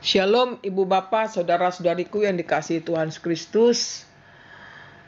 Shalom Ibu Bapak, Saudara-saudariku yang dikasihi Tuhan Yesus Kristus.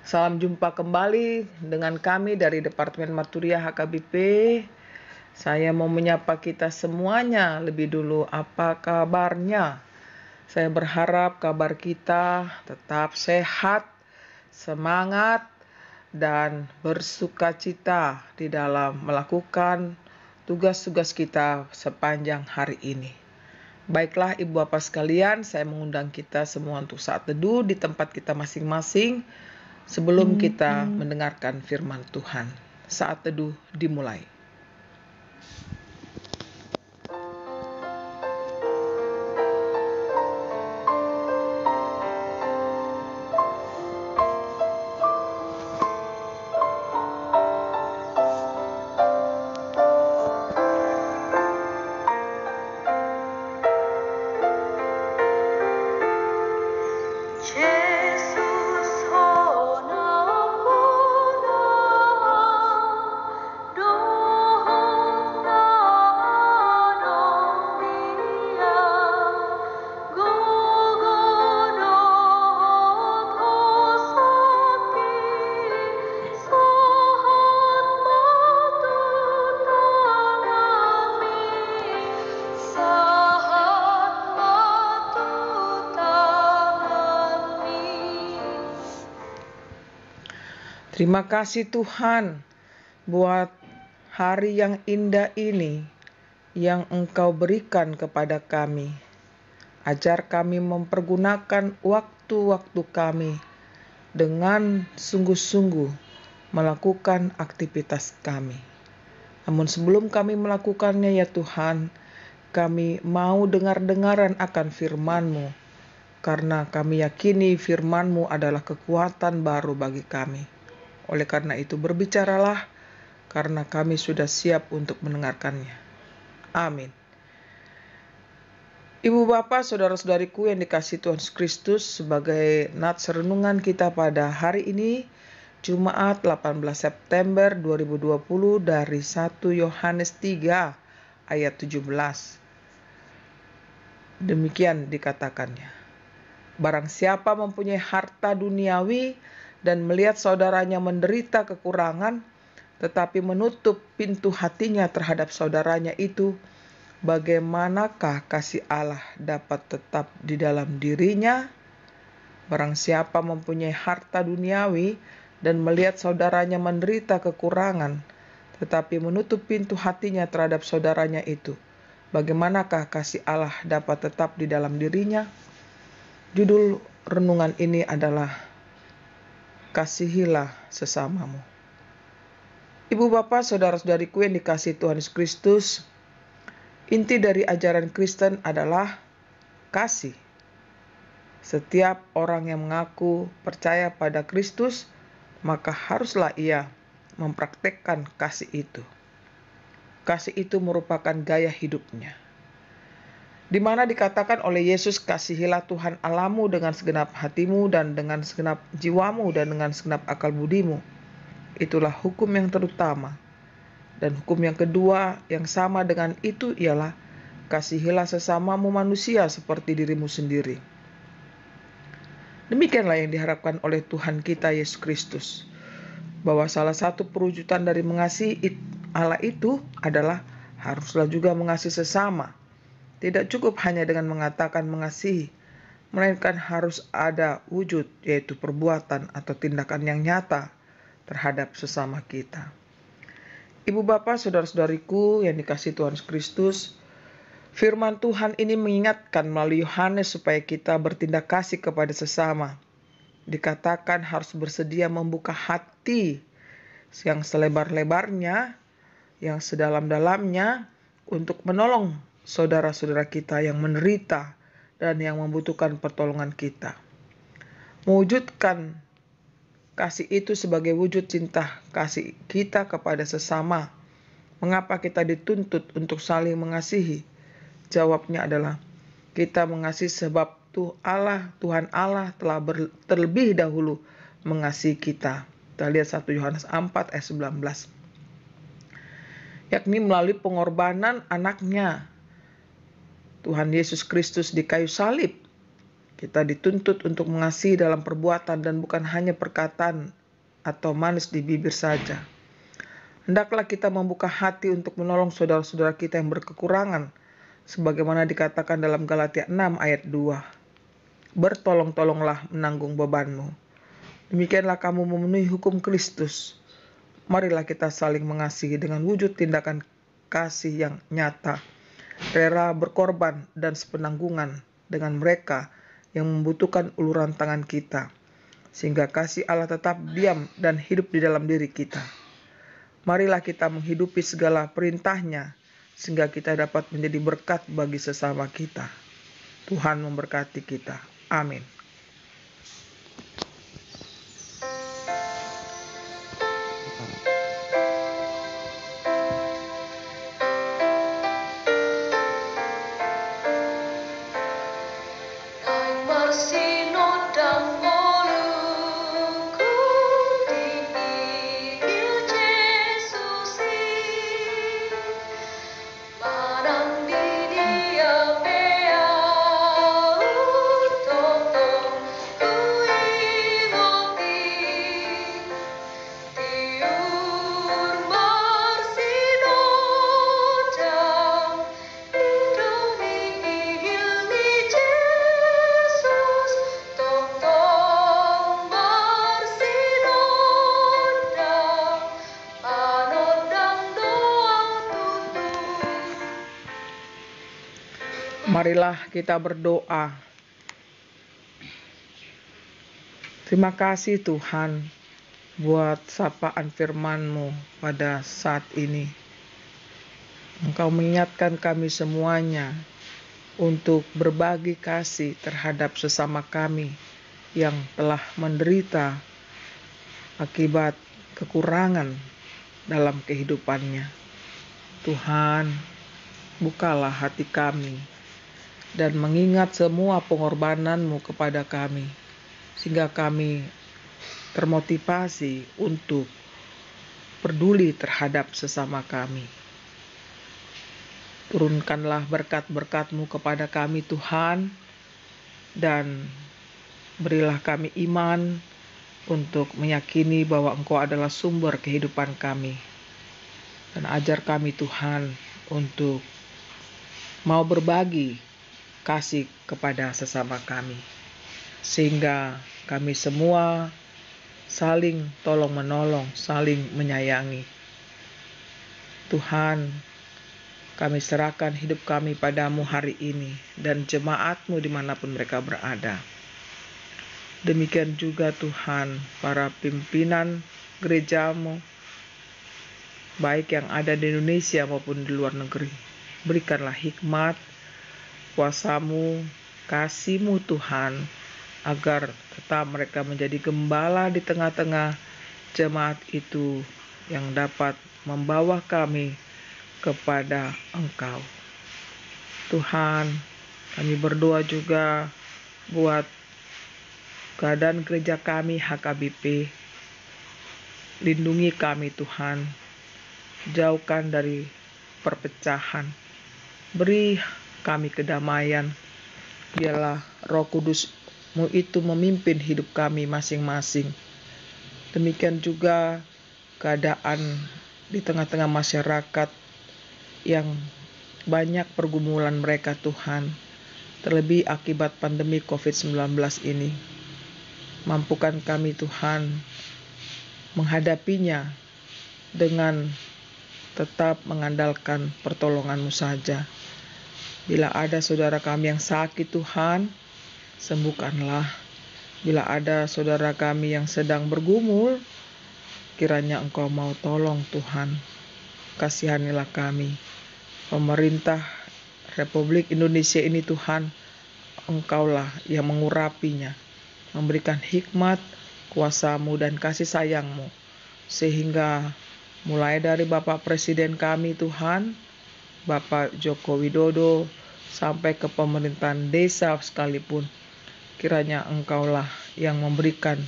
Salam jumpa kembali dengan kami dari Departemen Maturia HKBP. Saya mau menyapa kita semuanya lebih dulu. Apa kabarnya? Saya berharap kabar kita tetap sehat, semangat, dan bersukacita di dalam melakukan tugas-tugas kita sepanjang hari ini. Baiklah Ibu Bapak sekalian, saya mengundang kita semua untuk saat teduh di tempat kita masing-masing sebelum kita mendengarkan firman Tuhan. Saat teduh dimulai. Terima kasih Tuhan buat hari yang indah ini yang Engkau berikan kepada kami. Ajar kami mempergunakan waktu-waktu kami dengan sungguh-sungguh melakukan aktivitas kami. Namun sebelum kami melakukannya ya Tuhan, kami mau dengar-dengaran akan firman-Mu, karena kami yakini firman-Mu adalah kekuatan baru bagi kami. Oleh karena itu berbicaralah, karena kami sudah siap untuk mendengarkannya. Amin. Ibu Bapak, Saudara-saudariku yang dikasihi Tuhan Yesus Kristus, sebagai nats renungan kita pada hari ini, Jumat 18 September 2020 dari 1 Yohanes 3 ayat 17. Demikian dikatakannya. Barang siapa mempunyai harta duniawi dan melihat saudaranya menderita kekurangan, tetapi menutup pintu hatinya terhadap saudaranya itu, bagaimanakah kasih Allah dapat tetap di dalam dirinya? Barang siapa mempunyai harta duniawi dan melihat saudaranya menderita kekurangan, tetapi menutup pintu hatinya terhadap saudaranya itu, bagaimanakah kasih Allah dapat tetap di dalam dirinya? Judul renungan ini adalah Kasihilah sesamamu. Ibu Bapak, Saudara-saudariku yang dikasihi Tuhan Yesus Kristus, inti dari ajaran Kristen adalah kasih. Setiap orang yang mengaku percaya pada Kristus, maka haruslah ia mempraktekkan kasih itu. Kasih itu merupakan gaya hidupnya, di mana dikatakan oleh Yesus, kasihilah Tuhan Allahmu dengan segenap hatimu dan dengan segenap jiwamu dan dengan segenap akal budimu. Itulah hukum yang terutama. Dan hukum yang kedua yang sama dengan itu ialah, kasihilah sesamamu manusia seperti dirimu sendiri. Demikianlah yang diharapkan oleh Tuhan kita Yesus Kristus, bahwa salah satu perwujudan dari mengasihi Allah itu adalah haruslah juga mengasihi sesama. Tidak cukup hanya dengan mengatakan mengasihi, melainkan harus ada wujud, yaitu perbuatan atau tindakan yang nyata terhadap sesama kita. Ibu Bapak, Saudara-saudariku yang dikasihi Tuhan Yesus Kristus, firman Tuhan ini mengingatkan melalui Yohanes supaya kita bertindak kasih kepada sesama. Dikatakan harus bersedia membuka hati yang selebar-lebarnya, yang sedalam-dalamnya, untuk menolong saudara-saudara kita yang menderita dan yang membutuhkan pertolongan kita. Mewujudkan kasih itu sebagai wujud cinta kasih kita kepada sesama. Mengapa kita dituntut untuk saling mengasihi? Jawabnya adalah, kita mengasihi sebab Tuhan Allah telah terlebih dahulu mengasihi kita. Kita lihat 1 Yohanes 4 ayat 19. Yakni melalui pengorbanan anaknya Tuhan Yesus Kristus di kayu salib, kita dituntut untuk mengasihi dalam perbuatan dan bukan hanya perkataan atau manis di bibir saja. Hendaklah kita membuka hati untuk menolong saudara-saudara kita yang berkekurangan, sebagaimana dikatakan dalam Galatia 6 ayat 2. Bertolong-tolonglah menanggung bebanmu. Demikianlah kamu memenuhi hukum Kristus. Marilah kita saling mengasihi dengan wujud tindakan kasih yang nyata, rela berkorban dan sepenanggungan dengan mereka yang membutuhkan uluran tangan kita, sehingga kasih Allah tetap diam dan hidup di dalam diri kita. Marilah kita menghidupi segala perintahnya, sehingga kita dapat menjadi berkat bagi sesama kita. Tuhan memberkati kita. Amin. Marilah kita berdoa. Terima kasih Tuhan buat sapaan firman-Mu pada saat ini. Engkau mengingatkan kami semuanya untuk berbagi kasih terhadap sesama kami yang telah menderita akibat kekurangan dalam kehidupannya. Tuhan, bukalah hati kami dan mengingat semua pengorbanan-Mu kepada kami, sehingga kami termotivasi untuk peduli terhadap sesama kami. Turunkanlah berkat-berkat-Mu kepada kami Tuhan, dan berilah kami iman untuk meyakini bahwa Engkau adalah sumber kehidupan kami. Dan ajar kami Tuhan untuk mau berbagi kasih kepada sesama kami, sehingga kami semua saling tolong-menolong, saling menyayangi. Tuhan, kami serahkan hidup kami padamu hari ini dan jemaat-Mu dimanapun mereka berada. Demikian juga Tuhan, para pimpinan gereja-Mu, baik yang ada di Indonesia maupun di luar negeri. Berikanlah hikmat, kuasa-Mu, kasih-Mu Tuhan, agar tetap mereka menjadi gembala di tengah-tengah jemaat itu yang dapat membawa kami kepada Engkau. Tuhan, kami berdoa juga buat keadaan gereja kami HKBP. Lindungi kami Tuhan, jauhkan dari perpecahan. Beri kami kedamaian. Biarlah Roh Kudus-Mu itu memimpin hidup kami masing-masing. Demikian juga keadaan di tengah-tengah masyarakat yang banyak pergumulan mereka Tuhan, terlebih akibat pandemi COVID-19 ini. Mampukan kami Tuhan menghadapinya dengan tetap mengandalkan pertolongan-Mu saja. Bila ada saudara kami yang sakit Tuhan, sembuhkanlah. Bila ada saudara kami yang sedang bergumul, kiranya Engkau mau tolong Tuhan. Kasihanilah kami. Pemerintah Republik Indonesia ini Tuhan, Engkaulah yang mengurapinya, memberikan hikmat, kuasa-Mu dan kasih sayang-Mu, sehingga mulai dari Bapak Presiden kami Tuhan, Bapak Joko Widodo, sampai ke pemerintahan desa sekalipun, kiranya Engkaulah yang memberikan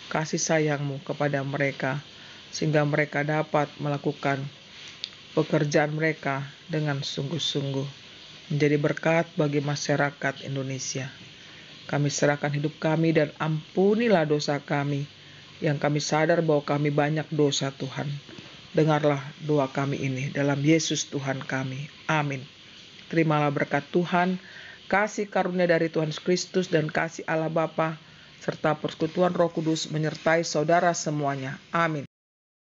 kasih sayang-Mu kepada mereka, sehingga mereka dapat melakukan pekerjaan mereka dengan sungguh-sungguh. menjadi berkat bagi masyarakat Indonesia. Kami serahkan hidup kami dan ampunilah dosa kami, yang kami sadar bahwa kami banyak dosa Tuhan. Dengarlah doa kami ini dalam Yesus Tuhan kami. Amin. Terimalah berkat Tuhan, kasih karunia dari Tuhan Yesus Kristus dan kasih Allah Bapa, serta persekutuan Roh Kudus menyertai saudara semuanya. Amin.